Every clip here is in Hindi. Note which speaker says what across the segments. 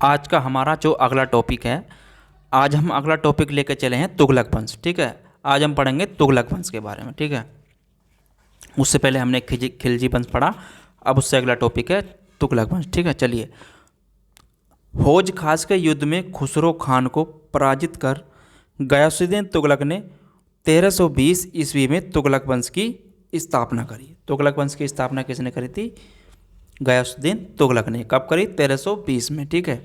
Speaker 1: आज का हमारा जो अगला टॉपिक है, आज हम अगला टॉपिक लेकर चले हैं तुगलक वंश। ठीक है, आज हम पढ़ेंगे तुगलक वंश के बारे में। ठीक है, उससे पहले हमने खिलजी वंश पढ़ा, अब उससे अगला टॉपिक है तुगलक वंश। ठीक है, चलिए। हौज खास के युद्ध में खुसरो खान को पराजित कर गयासुद्दीन तुगलक ने 1320 ईस्वी में तुगलक वंश की स्थापना करी। तुगलक वंश की स्थापना किसने करी थी? गयासुद्दीन तुगलक ने। कब करी? 1320 में। ठीक है,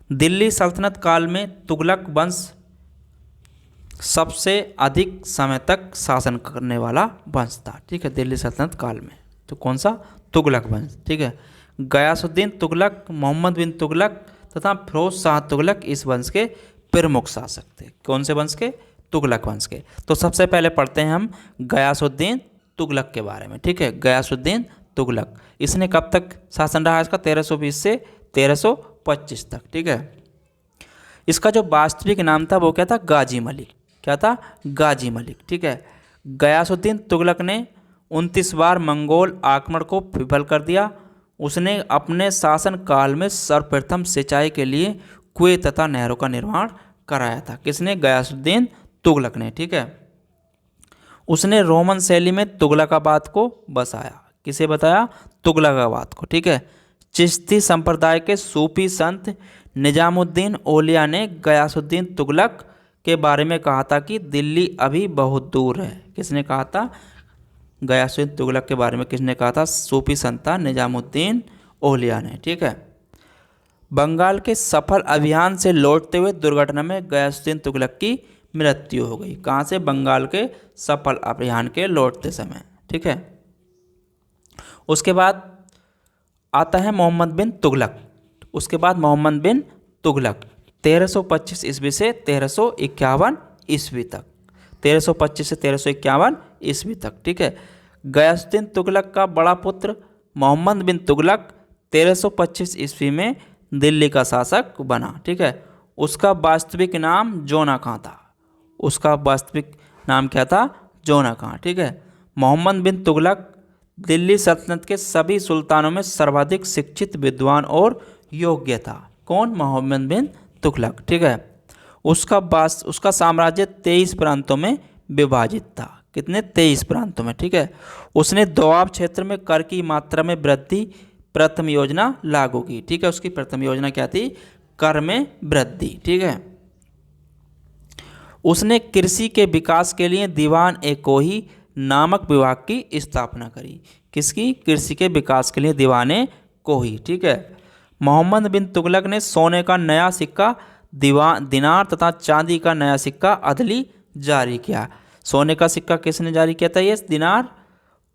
Speaker 1: दिल्ली सल्तनत काल में तुगलक वंश सबसे अधिक समय तक शासन करने वाला वंश था। ठीक है, दिल्ली सल्तनत काल में तो कौन सा? तुगलक वंश। ठीक है, गयासुद्दीन तुगलक, मोहम्मद बिन तुगलक तथा फिरोज शाह तुगलक इस वंश के प्रमुख शासक थे। कौन से वंश के? तुगलक वंश के। तो सबसे पहले पढ़ते हैं हम गयासुद्दीन तुगलक के बारे में। ठीक है, गयासुद्दीन तुगलक, इसने कब तक शासन रहा? इसका 1320 से 1325 तक। ठीक है, इसका जो वास्तविक नाम था वो क्या था? गाजी मलिक। क्या था? गाजी मलिक। ठीक है, गयासुद्दीन तुगलक ने 29 बार मंगोल आक्रमण को विफल कर दिया। उसने अपने शासन काल में सर्वप्रथम सिंचाई के लिए कुएं तथा नहरों का निर्माण कराया था। किसने? गयासुद्दीन तुगलक ने। ठीक है, उसने रोमन शैली में तुगलकाबाद को बसाया। किसे बताया? तुगलकाबाद को। ठीक है, चिश्ती संप्रदाय के सूफी संत निजामुद्दीन औलिया ने गयासुद्दीन तुगलक के बारे में कहा था कि दिल्ली अभी बहुत दूर है। किसने कहा था? गयासुद्दीन तुगलक के बारे में किसने कहा था? सूफी संत निजामुद्दीन औलिया ने। ठीक है, बंगाल के सफल अभियान से लौटते हुए दुर्घटना में गयासुद्दीन तुगलक की मृत्यु हो गई। कहाँ से? बंगाल के सफल अभियान के लौटते समय। ठीक है, उसके बाद आता है मोहम्मद बिन तुगलक। उसके बाद मोहम्मद बिन तुगलक 1325 ईस्वी से 1351 ईस्वी तक। 1325 से 1351 ईस्वी तक। ठीक है, गयासुद्दीन तुगलक का बड़ा पुत्र मोहम्मद बिन तुगलक 1325 ईस्वी में दिल्ली का शासक बना। ठीक है, उसका वास्तविक नाम जोना खां था। उसका वास्तविक नाम क्या था? जोना खां। ठीक है, मोहम्मद बिन तुगलक दिल्ली सल्तनत के सभी सुल्तानों में सर्वाधिक शिक्षित, विद्वान और योग्य था। कौन? मोहम्मद बिन तुगलक। ठीक है, उसका साम्राज्य 23 प्रांतों में विभाजित था। कितने? 23 प्रांतों में। ठीक है, उसने दोआब क्षेत्र में कर की मात्रा में वृद्धि प्रथम योजना लागू की। ठीक है, उसकी प्रथम योजना क्या थी? कर में वृद्धि। ठीक है, उसने कृषि के विकास के लिए दीवान ए कोही नामक विभाग की स्थापना करी। किसकी? कृषि के विकास के लिए दीवान ए कोही। ठीक है, मोहम्मद बिन तुगलक ने सोने का नया सिक्का दिनार तथा चांदी का नया सिक्का अदली जारी किया। सोने का सिक्का किसने जारी किया था? ये दिनार।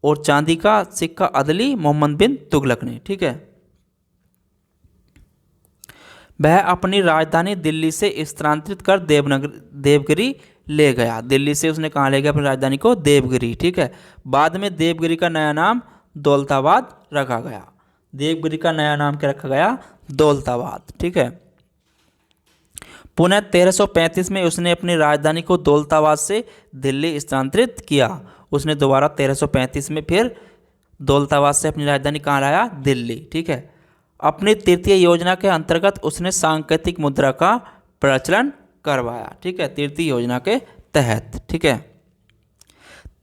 Speaker 1: और चांदी का सिक्का अदली मोहम्मद बिन तुगलक ने। ठीक है, वह अपनी राजधानी दिल्ली से स्थानांतरित कर देवगिरी ले गया। दिल्ली से उसने कहाँ ले गया अपनी राजधानी को? देवगिरी। ठीक है, बाद में देवगिरी का नया नाम दौलताबाद रखा गया। देवगिरी का नया नाम क्या रखा गया? दौलताबाद। ठीक है, पुनः 1335 में उसने अपनी राजधानी को दौलताबाद से दिल्ली स्थानांतरित किया। उसने दोबारा 1335 में फिर दौलताबाद से अपनी राजधानी कहाँ लाया? दिल्ली। ठीक है, अपनी तृतीय योजना के अंतर्गत उसने सांकेतिक मुद्रा का प्रचलन करवाया। ठीक है, तृतीय योजना के तहत। ठीक है,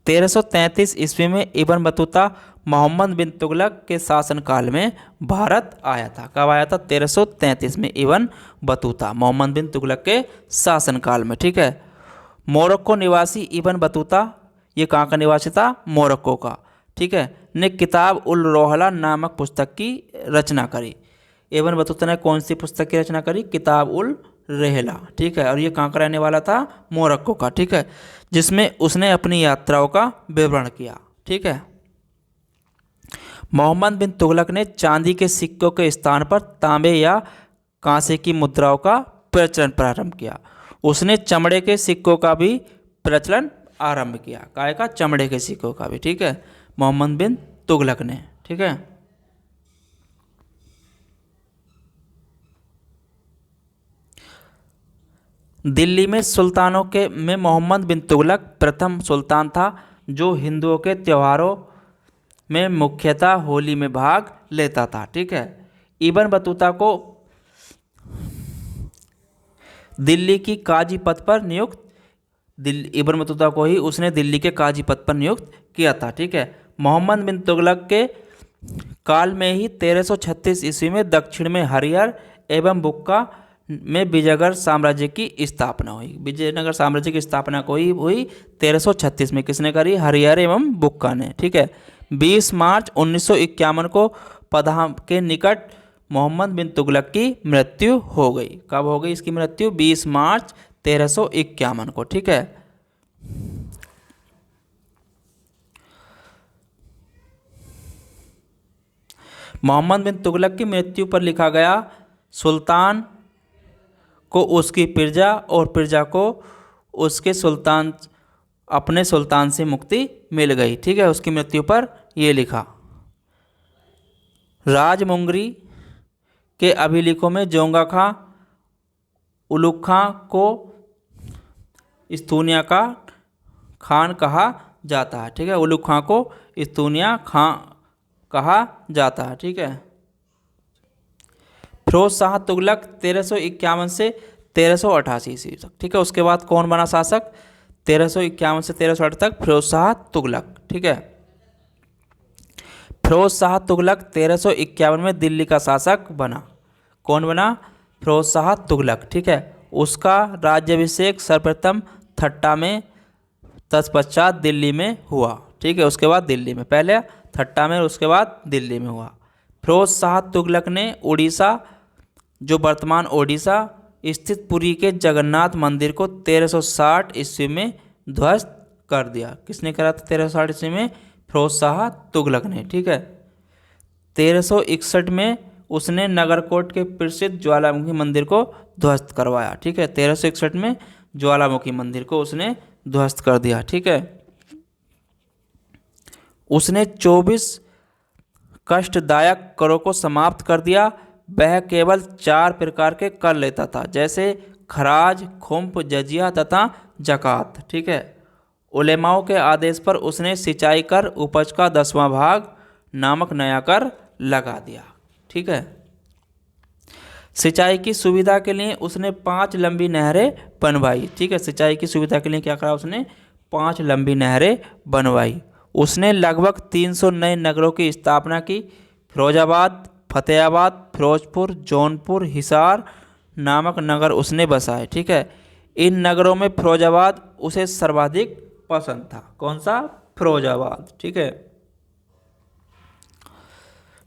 Speaker 1: 1333 ईस्वी में इब्न बतूता मोहम्मद बिन तुगलक के शासनकाल में भारत आया था। कब आया था? 1333 में इब्न बतूता मोहम्मद बिन तुगलक के शासनकाल में। ठीक है, मोरक्को निवासी इब्न बतूता, ये कहाँ का निवासी था? मोरक्को का। ठीक है, ने किताब उल रोहला नामक पुस्तक की रचना करी। इब्न बतूता ने कौन सी पुस्तक की रचना करी? किताब उल रेहला। ठीक है, और ये कहाँ का रहने वाला था? मोरक्को का। ठीक है, जिसमें उसने अपनी यात्राओं का विवरण किया। ठीक है, मोहम्मद बिन तुगलक ने चांदी के सिक्कों के स्थान पर तांबे या कांसे की मुद्राओं का प्रचलन प्रारंभ किया। उसने चमड़े के सिक्कों का भी प्रचलन आरंभ किया। काय का? चमड़े के सिक्कों का भी। ठीक है, मोहम्मद बिन तुगलक ने। ठीक है, दिल्ली में सुल्तानों के में मोहम्मद बिन तुगलक प्रथम सुल्तान था जो हिंदुओं के त्योहारों में मुख्यतः होली में भाग लेता था। ठीक है, इब्न बतूता को दिल्ली की काजी पद पर नियुक्त, दिल्ली इब्न बतूता को ही उसने दिल्ली के काजी पद पर नियुक्त किया था। ठीक है। मोहम्मद बिन तुगलक के काल में ही 1336 ईस्वी में दक्षिण में हरियर एवं बुक्का में विजयनगर साम्राज्य की स्थापना हुई। विजयनगर साम्राज्य की स्थापना को ही हुई 1336 में। किसने करी? हरियर एवं बुक्का ने। ठीक है। 20 मार्च 1951 को पदहाम के निकट मोहम्मद बिन तुगलक की मृत्यु हो गई। कब हो गई इसकी मृत्यु? 20 मार्च 1351 को। ठीक है। मोहम्मद बिन तुगलक की मृत्यु पर लिखा गया, सुल्तान को उसकी प्रजा और प्रजा को उसके सुल्तान, अपने सुल्तान से मुक्ति मिल गई। ठीक है। उसकी मृत्यु पर यह लिखा। राजमुंगरी के अभिलेखों में जोंगा खां, उलुग खां को स्तूनिया का खान कहा जाता है। ठीक है। उलुग खां को स्तूनिया खां कहा जाता है। ठीक है। फिरोज शाह तुगलक 1351 से 1388 ईस्वी तक। ठीक है। उसके बाद कौन बना शासक? 1351 से 1360 तक फिरोज शाह तुगलक। ठीक है। फिरोज शाह तुगलक 1351 में दिल्ली का शासक बना। कौन बना? फिरोज शाह तुगलक। ठीक है। उसका राज्याभिषेक सर्वप्रथम ठट्टा में, तत्पश्चात दिल्ली में हुआ। ठीक है। उसके बाद दिल्ली में, पहले ठट्टा में, उसके बाद दिल्ली में हुआ। फिरोज शाह तुगलक ने उड़ीसा, जो वर्तमान ओडिशा स्थित पुरी के जगन्नाथ मंदिर को 1360 ईस्वी में ध्वस्त कर दिया। किसने करा था 1360 ईस्वी में? फिरोज शाह तुगलक ने। ठीक है। 1361 में उसने नगरकोट के प्रसिद्ध ज्वालामुखी मंदिर को ध्वस्त करवाया। ठीक है। 1361 में ज्वालामुखी मंदिर को उसने ध्वस्त कर दिया। ठीक है। उसने 24 कष्टदायक करों को समाप्त कर दिया। वह केवल 4 प्रकार के कर लेता था, जैसे खराज, खुम्प, जजिया तथा जकात। ठीक है। उलेमाओं के आदेश पर उसने सिंचाई कर, उपज का 10वां भाग नामक नया कर लगा दिया। ठीक है। सिंचाई की सुविधा के लिए उसने 5 लंबी नहरें बनवाई। ठीक है। सिंचाई की सुविधा के लिए क्या करा उसने? 5 लंबी नहरें बनवाई। उसने लगभग 300 नए नगरों की स्थापना की। फिरोजाबाद, फतेहाबाद, फिरोजपुर, जौनपुर, हिसार नामक नगर उसने बसाए। ठीक है। इन नगरों में फिरोजाबाद उसे सर्वाधिक पसंद था। कौन सा? फिरोजाबाद। ठीक है।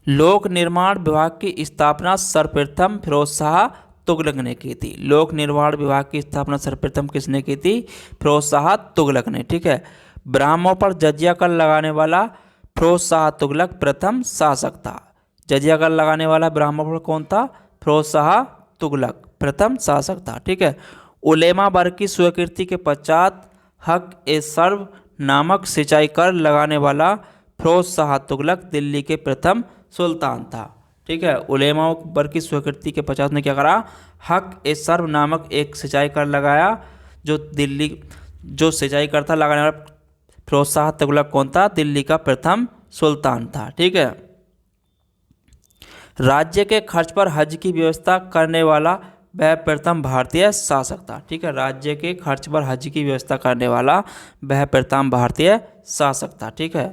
Speaker 1: लोक निर्माण विभाग की स्थापना सर्वप्रथम फिरोज शाह तुगलक ने की थी। लोक निर्माण विभाग की स्थापना सर्वप्रथम किसने की थी? फिरोज शाह तुगलक ने। ठीक है। ब्राह्मणों पर जजिया कर लगाने वाला फिरोज शाह तुगलक प्रथम शासक था। जजिया कर लगाने वाला ब्राह्मणों पर कौन था? फिरोज शाह तुगलक प्रथम शासक था। ठीक है। उलेमा वर्ग की स्वीकृति के पश्चात हक ए सर्व नामक सिंचाई कर लगाने वाला फिरोज शाह तुगलक दिल्ली के प्रथम सुल्तान था। ठीक है। उलेमा वर्ग की स्वीकृति के पश्चात ने क्या करा? हक ए सर्व नामक एक सिंचाई कर लगाया। जो सिंचाई कर था लगाने वाला फिरोज शाह तुगलक कौन था? दिल्ली का प्रथम सुल्तान था। ठीक है। राज्य के खर्च पर हज की व्यवस्था करने वाला वह प्रथम भारतीय शासक था। ठीक है। राज्य के खर्च पर हज की व्यवस्था करने वाला वह प्रथम भारतीय शासक था। ठीक है।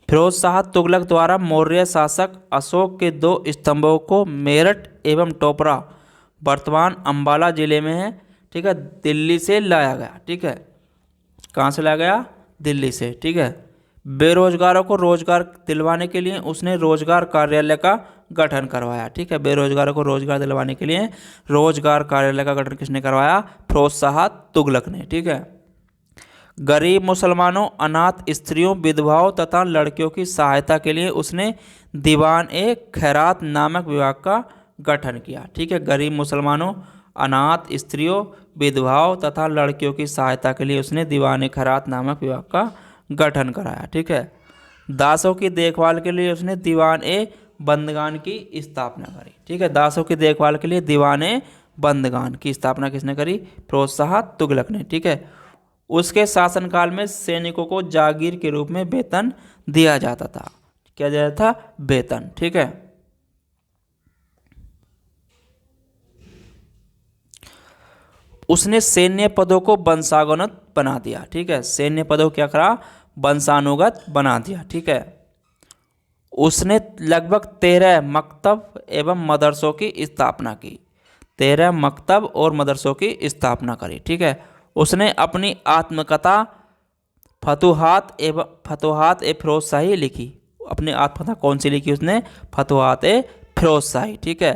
Speaker 1: फिरोज शाह तुगलक द्वारा मौर्य शासक अशोक के 2 स्तंभों को मेरठ एवं टोपरा, वर्तमान अंबाला जिले में है। ठीक है। दिल्ली से लाया गया। ठीक है। कहाँ से लाया गया? दिल्ली से। ठीक है। बेरोजगारों को रोजगार दिलवाने के लिए उसने रोजगार कार्यालय का गठन करवाया। ठीक है। बेरोजगारों को रोजगार दिलवाने के लिए रोजगार कार्यालय का गठन किसने करवाया? फिरोज शाह तुगलक ने। ठीक है। गरीब मुसलमानों, अनाथ स्त्रियों, विधवाओं तथा लड़कियों की सहायता के लिए उसने दीवान ए खैरात नामक विभाग का गठन किया। ठीक है। गरीब मुसलमानों, अनाथ स्त्रियों, विधवाओं तथा लड़कियों की सहायता के लिए उसने दीवान ए खैरात नामक विभाग का गठन कराया। ठीक है। दासों की देखभाल के लिए उसने दीवान ए बंदगान की स्थापना करी। ठीक है। दासों की देखभाल के लिए दीवान ए बंदगान की स्थापना किसने करी? फिरोज शाह तुगलक ने। ठीक है। उसके शासनकाल में सैनिकों को जागीर के रूप में वेतन दिया जाता था। क्या दिया जाता था? वेतन। ठीक है। उसने सैन्य पदों को वंशानुगत बना दिया। ठीक है, सैन्य पदों को क्या करा, वंशानुगत बना दिया। ठीक है, उसने लगभग 13 मकतब एवं मदरसों की स्थापना की। 13 मकतब और मदरसों की स्थापना करी। ठीक है, उसने अपनी आत्मकथा फतुहात ए फिरोज शाही लिखी। अपनी आत्मकथा कौन सी लिखी उसने, फतुहात ए फिरोज शाही। ठीक है,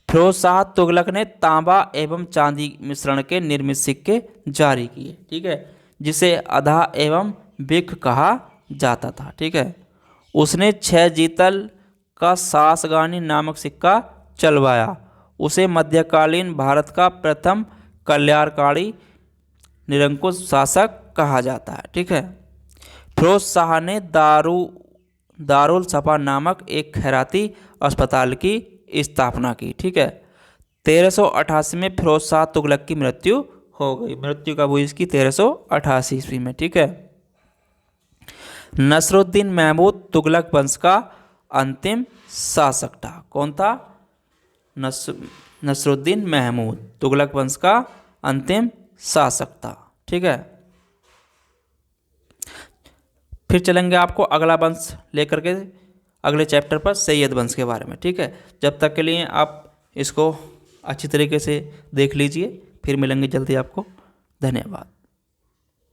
Speaker 1: फिरोज शाह तुगलक ने तांबा एवं चांदी मिश्रण के निर्मित सिक्के जारी किए। ठीक है, जिसे अधा एवं बिख कहा जाता था। ठीक है, उसने 6 जीतल का सासगानी नामक सिक्का चलवाया। उसे मध्यकालीन भारत का प्रथम कल्याणकारी निरंकुश शासक कहा जाता है। ठीक है, फिरोज शाह ने दारुल सफा नामक एक खैराती अस्पताल की स्थापना की। ठीक है, 1388 में फिरोज शाह तुगलक की मृत्यु हो गई। मृत्यु कब हुई इसकी, 1388 ईस्वी में। ठीक है, नसरुद्दीन महमूद तुगलक वंश का अंतिम शासक था। कौन था, नसरुद्दीन महमूद तुगलक वंश का अंतिम शासक था। ठीक है, फिर चलेंगे आपको अगला वंश लेकर के अगले चैप्टर पर, सैयद वंश के बारे में। ठीक है, जब तक के लिए आप इसको अच्छी तरीके से देख लीजिए, फिर मिलेंगे जल्दी आपको। धन्यवाद।